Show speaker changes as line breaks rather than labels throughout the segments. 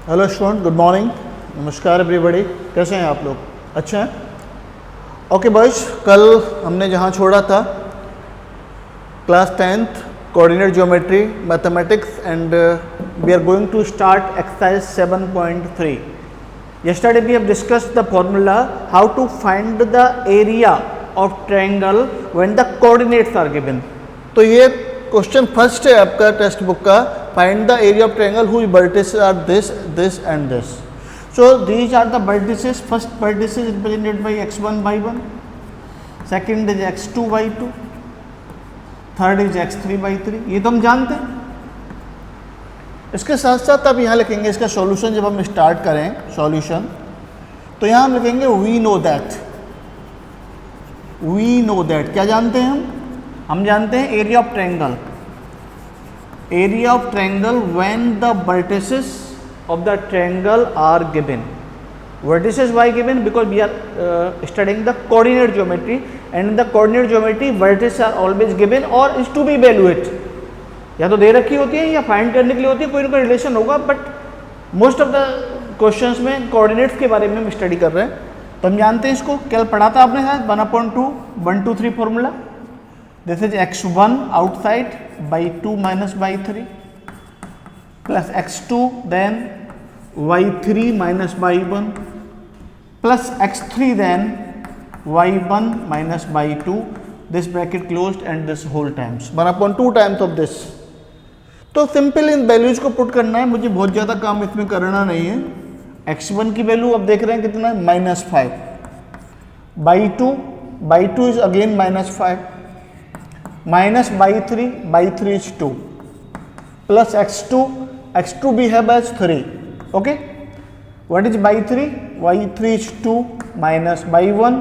Hello student, good morning, नमस्कार everybody. कैसे हैं आप लोग? अच्छा हैं? ओके बॉयज, कल हमने जहाँ छोड़ा था class 10th coordinate geometry mathematics and we are going to start exercise 7.3. yesterday we have discussed the formula how to find the area of triangle when the coordinates are given. तो ये question first है आपका textbook का. Find the area of triangle whose vertices are this this and this. So these are the vertices. First vertex is represented by x1 by 1, second is x2 by 2, third is x3 by 3. ये तो हम जानते हैं. इसके साथ साथ आप यहाँ लिखेंगे इसका सॉल्यूशन. जब हम स्टार्ट करें सॉल्यूशन तो यहाँ हम लिखेंगे we know that. We know that क्या जानते हैं हम जानते हैं area of triangle. Area of triangle when the vertices of the triangle are given. Vertices why given? Because we are studying the coordinate geometry and in the coordinate geometry vertices are always given और is to be evaluate. या तो दे रखी होती है या find करने के लिए होती है, कोई ना कोई रिलेशन होगा. But most of the questions में कोऑर्डिनेट्स के बारे में हम स्टडी कर रहे हैं. तो हम जानते हैं इसको. कल पढ़ा था आपने शायद 1/2 1 2 3 formula. This is x1 outside by 2 minus by 3 plus x2 then y3 minus by 1 plus x3 then y1 minus by 2. this bracket closed and this whole times 1/2 times of this. तो सिंपल इन वैल्यूज को put करना है. मुझे बहुत ज़्यादा काम इसमें करना नहीं है. x1 की वैल्यू अब देख रहे हैं कितना है, -5 by 2 is again -5 minus by 3 is 2 plus x2 we have as 3. okay, what is by 3? y3 is 2 minus by 1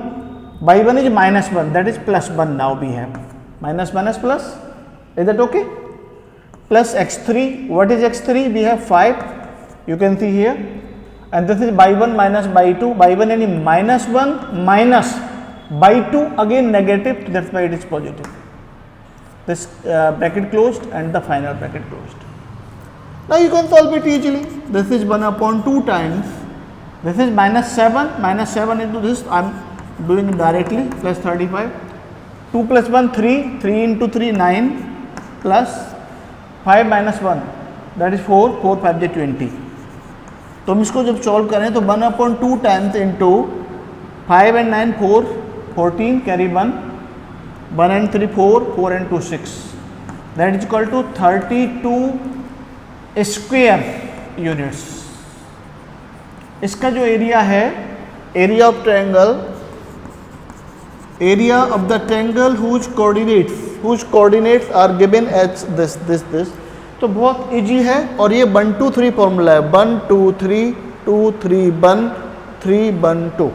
is -1, that is +1. now we have minus plus. is that okay? Plus x3, what is x3? we have 5, you can see here, and this is by 1 minus by 2. by 1 and -1 minus by 2 again negative, that's why it is positive. This bracket closed and the final bracket closed. Now you can solve it easily. This is 1/2 times. This is -7 into this. I am doing it directly. Plus 35. 2 plus 1 3. 3 into 3 9. Plus 5 minus 1. That is 4. 4 5 20. तो हम इसको जब solve करें तो 1/2 times into 5 and 9 4. 14 carry 1. 1 and 3 4, 4 and 2 6. that is equal to 32 square units. इसका जो area है, area of triangle, area of the triangle whose coordinates are given as this. तो बहुत इजी है. और ये 1 2 3 फॉर्मूला है. 1 2 3 2 3 1 3 1 2.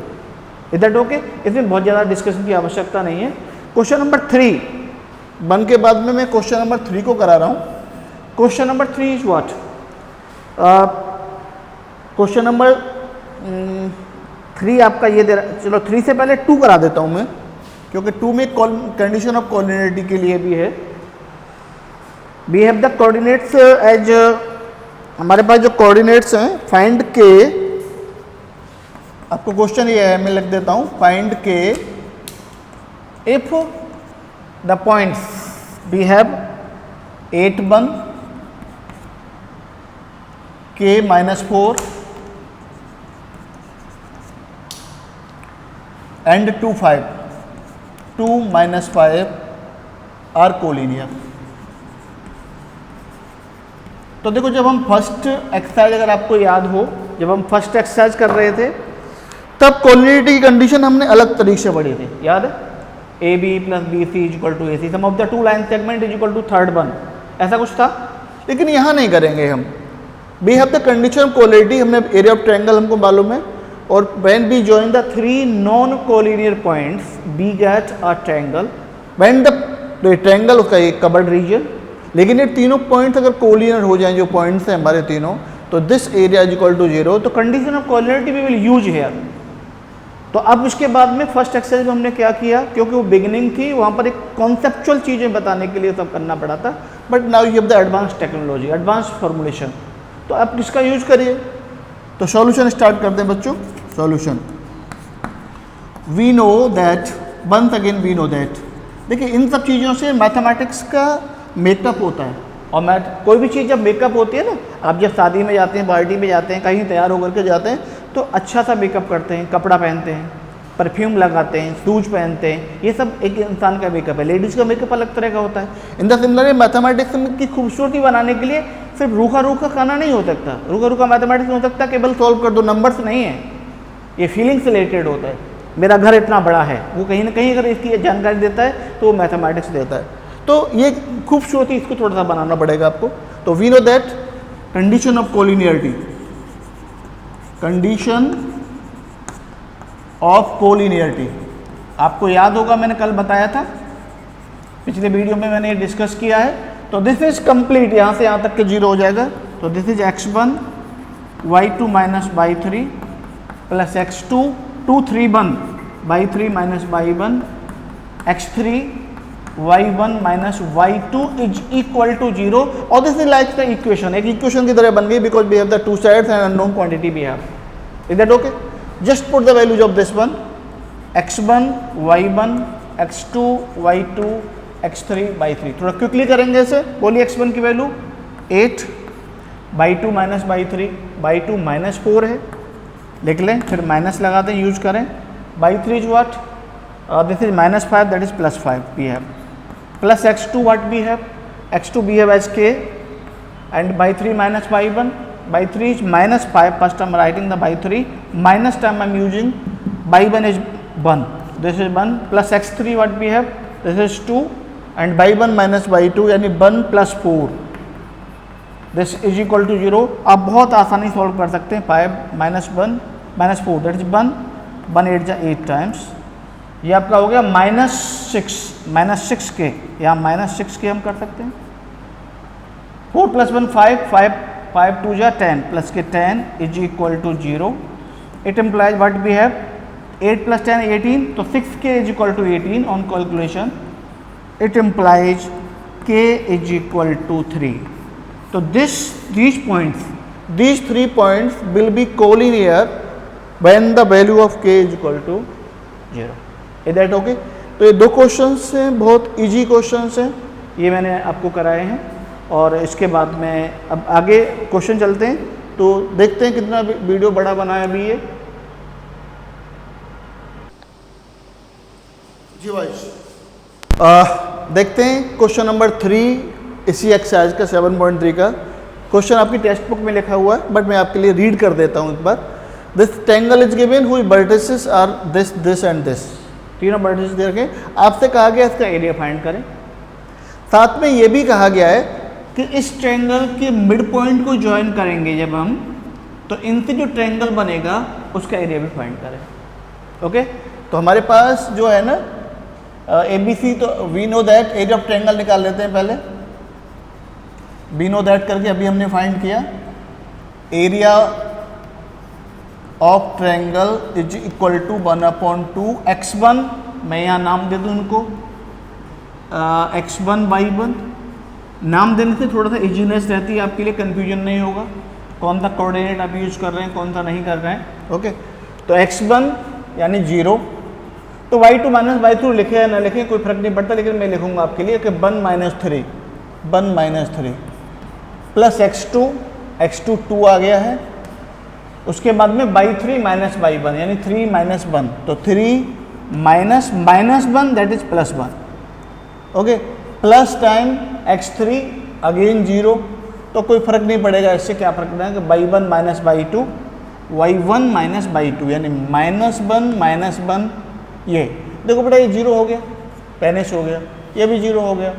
Is that okay? इसमें बहुत ज़्यादा डिस्कशन की आवश्यकता नहीं है. क्वेश्चन नंबर 3 1 के बाद में मैं क्वेश्चन नंबर 3 को करा रहा हूँ. Question number 3 is what? Question number 3 आपका ये दे रहा. चलो 3 से पहले 2 करा देता हूँ मैं, क्योंकि 2 में कंडीशन ऑफ कोऑर्डिनेटी के लिए भी है. We have the coordinates as, हमारे पास जो कोऑर्डिनेट्स हैं, फाइंड के, आपको क्वेश्चन ये है, मैं लिख देता हूँ. फाइंड के if the points we have 8 1 k -4 and 2 5 2 -5 are collinear. तो देखो, जब हम फर्स्ट एक्सरसाइज, अगर आपको याद हो, जब हम फर्स्ट एक्सरसाइज कर रहे थे तब कोलिनिटी की कंडीशन हमने अलग तरीके से पढ़ी थी. याद है? AB plus BC is equal to AC. Sum of the two line segment is equal to third one. ऐसा कुछ था. लेकिन यहाँ नहीं करेंगे हम. We have the condition of collinearity. हमने एरिया ऑफ ट्रायंगल हमको मालूम है. और when we join the 3 non-collinear points, we get a triangle. When the triangle उसका एक covered region. लेकिन ये तीनों पॉइंट्स अगर कोलिनियर हो जाएं, जो पॉइंट्स हैं हमारे तीनों, तो this area is equal to 0. तो condition of collinearity we will use here. तो अब उसके बाद में फर्स्ट एक्सरसाइज में हमने क्या किया, क्योंकि वो बिगिनिंग थी, वहाँ पर एक कॉन्सेप्चुअल चीज़ें बताने के लिए सब करना पड़ा था. But now you have the advance technology, advance formulation. तो आप किसका यूज करिए, तो सॉल्यूशन स्टार्ट करते हैं बच्चों। Solution, we know that, once again we know that, देखिए इन सब चीज़ों से मैथमेटिक्स का मेकअप होता है। और कोई भी चीज़ जब मेकअप होती है ना, आप जब शादी में जाते हैं, पार्टी में जाते हैं, कहीं तैयार होकर के जाते हैं तो अच्छा सा मेकअप करते हैं, कपड़ा पहनते हैं, परफ्यूम लगाते हैं, शूज पहनते हैं, ये सब एक इंसान का मेकअप है। लेडीज़ का मेकअप अलग तरह का होता है। इन द सिमिलर मैथमेटिक्स की खूबसूरती बनाने के लिए सिर्फ रूखा रूखा खाना नहीं हो सकता, रूखा रूखा मैथमेटिक्स हो सकता केवल सॉल्व कर दो, नंबर्स नहीं है, ये फीलिंग से रिलेटेड होता है। मेरा घर इतना बड़ा है, वो कहीं ना कहीं अगर इसकी जानकारी देता है तो वो मैथमेटिक्स देता है। तो ये खूबसूरती, इसको थोड़ा सा बनाना पड़ेगा आपको। तो we know that condition of collinearity, condition of collinearity, आपको याद होगा मैंने कल बताया था, पिछले वीडियो में मैंने ये डिस्कस किया है। तो दिस इज कंप्लीट, यहाँ से यहाँ तक के जीरो हो जाएगा। तो this is x1 y2 minus y3 plus x2 2 3 1 y3 minus y1 x3 y1 minus y2 is equal to 0। और this is like the equation, एक इक्वेशन की तरह बन गई, because we have the two sides and unknown quantity we have. Is that okay? Just put the values of this one, x1 y1 x2 y2 x3 y3। थोड़ा quickly करेंगे इसे। बोलिए x1 की value 8, y2 minus y3 minus 4 है, लिख लें, फिर minus लगा दें, यूज करें। y3 is what, this is minus 5, that is plus 5 we have, plus x2 what we have, x2 we have as k and y3 minus y1, y3 is minus 5, first I am writing the y3, minus time I am using, y1 is 1, this is 1, plus x3 what we have, this is 2 and y1 minus y2 यानी 1 plus 4, this is equal to 0। आप बहुत आसानी solve कर सकते हैं। 5 minus 1 minus 4 that is 1, 1 8 जा 8 times, ये आपका हो गया माइनस 6 के, यहाँ माइनस 6 के हम कर सकते हैं। 4 plus 1 5 2 जा 10 plus k 10 is equal to 0। It implies what we have 8 plus 10 18, तो 6k is equal to 18 on calculation. It implies k is equal to 3। तो these 3 points will be collinear when the value of k is equal to 0। Is that okay? तो ये दो questions हैं, बहुत easy questions हैं, ये मैंने आपको कराए हैं। और इसके बाद में अब आगे क्वेश्चन चलते हैं, तो देखते हैं कितना वीडियो बड़ा बनाया अभी ये। जी भाई, देखते हैं क्वेश्चन नंबर 3 इसी एक्सरसाइज का 7.3 का क्वेश्चन आपकी टेक्स्ट बुक में लिखा हुआ है, बट मैं आपके लिए रीड कर देता हूँ एक बार। This triangle is given whose vertices are this and this, तीनों वर्टिसेस दे रखे। आपसे कहा गया इसका एरिया फाइंड करें। साथ में ये भी कहा गया है कि इस ट्रायंगल के मिड पॉइंट को ज्वाइन करेंगे जब हम, तो इनसे जो ट्रायंगल बनेगा उसका एरिया भी फाइंड करें। ओके, तो हमारे पास जो है ना ABC, तो we know that area of triangle निकाल लेते हैं पहले। वी नो दैट करके अभी हमने फाइंड किया, area of triangle is equal to 1/2 x1, मैं यहाँ नाम दे दूँ उनको x1 y1। नाम देने से थोड़ा सा इजीनेस रहती है, आपके लिए कंफ्यूजन नहीं होगा कौन सा कोऑर्डिनेट आप यूज़ कर रहे हैं, कौन सा नहीं कर रहे हैं। ओके, तो x1 यानी 0, तो y2 माइनस y3 लिखे या ना लिखे कोई फर्क नहीं पड़ता, लेकिन मैं लिखूंगा आपके लिए कि 1 माइनस 3 प्लस x2 2 आ गया है। उसके बाद में y3 माइनस y1 यानी 3 माइनस 1, तो 3 minus 1 that is plus 1। Okay, plus time x3 again 0, तो कोई फर्क नहीं पड़ेगा। इससे क्या फर्क पड़ेगा कि y1 minus y2, y1 minus y2 यानी -1 ये देखो बेटा, ये 0 हो गया, पैनिश हो गया, ये भी 0 हो गया।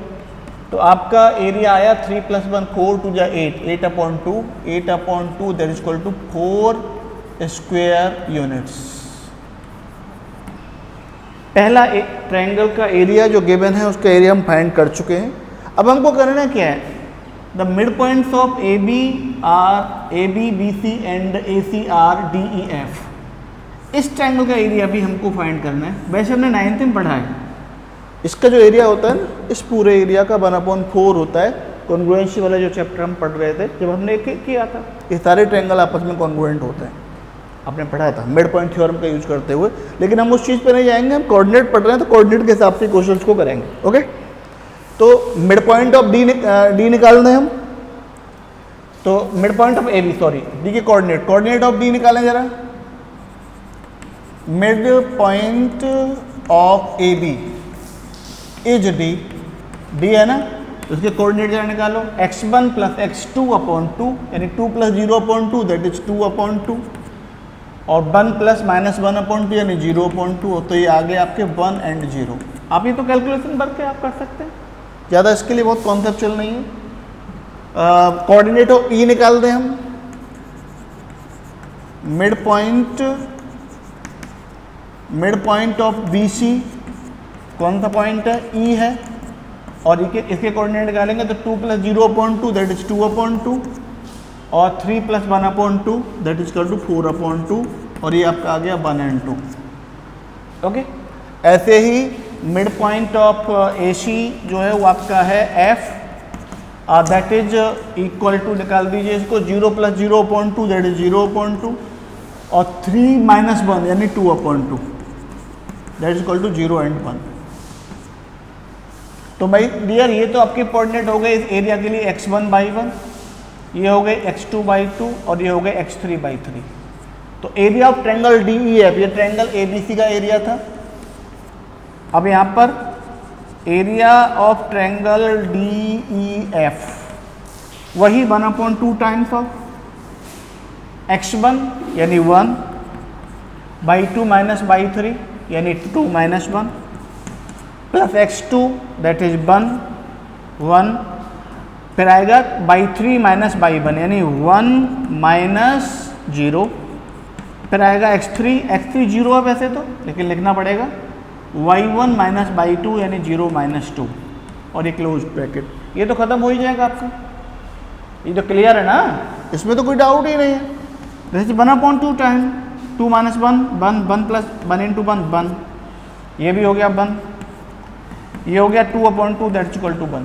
तो आपका एरिया आया 3 + 1 4 2 जा 8, 8/2 that is equal to 4 square units. पहला ट्रायंगल का एरिया जो गिवन है उसका एरिया हम फाइंड कर चुके हैं। अब हमको करना क्या है, the mid points of AB BC and AC are DEF। इस ट्रायंगल का एरिया भी हमको फाइंड करना है। वैसे हमने 9th में पढ़ा है, इसका जो एरिया होता है ना, इस पूरे एरिया का 1/4 होता है कॉन्ग्रुएंसी वाला जो चैप्टर हम पढ़ रहे थे, जब हमने एक एक किया था, ये सारे ट्रायंगल आपस में कॉन्ग्रुएंट होते हैं, आपने पढ़ाया था मिड पॉइंट थ्योरम का यूज करते हुए। लेकिन हम उस चीज़ पे नहीं जाएंगे, हम कोऑर्डिनेट पढ़ रहे हैं तो कोऑर्डिनेट के हिसाब से क्वेश्चंस को करेंगे। ओके, तो मिड पॉइंट ऑफ डी निकाल दें हम, तो mid point of A B, sorry D के कोऑर्डिनेट ऑफ डी निकालें जरा। Mid point of A B is D, D है ना, उसके कोऑर्डिनेट जरा निकालो। x1 प्लस x2 अपॉन 2 यानी 2 plus 0 upon 2 that is 2 upon 2, और 1 प्लस माइनस 1 अपॉन 2 यानी 0 अपॉन 2, तो ये आ गए आपके 1 एंड 0। आप ये तो कैलकुलेशन भर के आप कर सकते हैं, ज़्यादा इसके लिए बहुत कॉन्सेप्चुअल नहीं है। कोऑर्डिनेट ऑफ ई निकाल दें हम। Mid point of B C कौन सा पॉइंट है, ई है, और इसके कोऑर्डिनेट निकालेंगे तो 2 plus 0 upon 2 that is 2 upon 2, और 3 plus 1 upon 2 that is equal to 4 upon 2, और ये आपका आ गया 1 एंड 2। ओके, ऐसे ही mid point of A C जो है वो आपका है F, that is equal to, निकाल दीजिए इसको, 0 plus 0 upon 2 that is 0 upon 2, और 3 माइनस 1 यानी 2 upon 2 that is equal to 0 and 1। तो भाई डियर ये तो आपके कोऑर्डिनेट हो गए इस एरिया के लिए x1 बाई 1, ये हो गए x2 बाई 2, और ये हो गए x3 बाई 3। तो area of triangle D E F, ये ट्रायंगल ए बी सी का एरिया था। अब यहाँ पर area of triangle D E F वही 1/2 टाइम्स ऑफ x1 यानी 1 बाई 2 माइनस बाई 3 यानी 2 minus 1 plus x2 that is 1, फिर आएगा बाई 3 माइनस बाई 1 यानी 1 माइनस 0, फिर आएगा x3 0 है वैसे तो, लेकिन लिखना पड़ेगा y1 माइनस बाई 2 यानी 0 माइनस 2, और ये क्लोज ब्रैकेट। ये तो खत्म हो ही जाएगा आपका, ये तो क्लियर है ना, इसमें तो कोई डाउट ही नहीं है। जैसे 1/2 टाइम 2 माइनस 1 प्लस 1 इंटू 1, ये भी हो गया 1, ये हो गया 2/2 दैट इक्वल टू 1।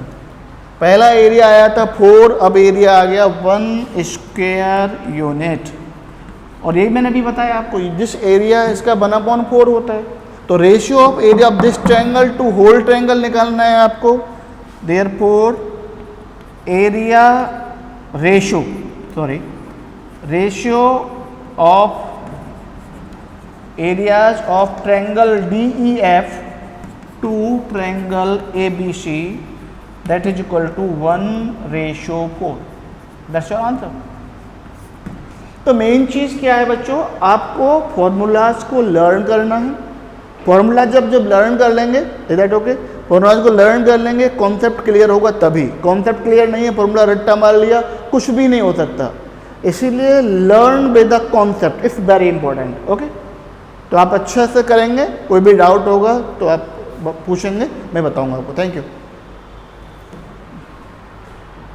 पहला एरिया आया था 4, अब एरिया आ गया 1 स्क्वायर यूनिट, और यही मैंने भी बताया आपको, जिस एरिया इसका 1/4 होता है, तो ratio of area of this triangle to whole triangle निकालना है आपको। Therefore area ratio of areas of triangle D E F to triangle A B C that is equal to 1:4। That's your answer. तो main चीज़ क्या है बच्चों, आपको formulas को लर्न करना है। फॉर्मूला जब लर्न कर लेंगे, इज दैट ओके, फॉर्मूलाज को लर्न कर लेंगे, कॉन्सेप्ट क्लियर होगा तभी। कॉन्सेप्ट क्लियर नहीं है, फॉर्मूला रट्टा मार लिया, कुछ भी नहीं हो सकता। इसीलिए learn with the concept is very important. Okay, तो आप अच्छे से करेंगे, कोई भी डाउट होगा तो आप पूछेंगे, मैं बताऊंगा आपको। Thank you.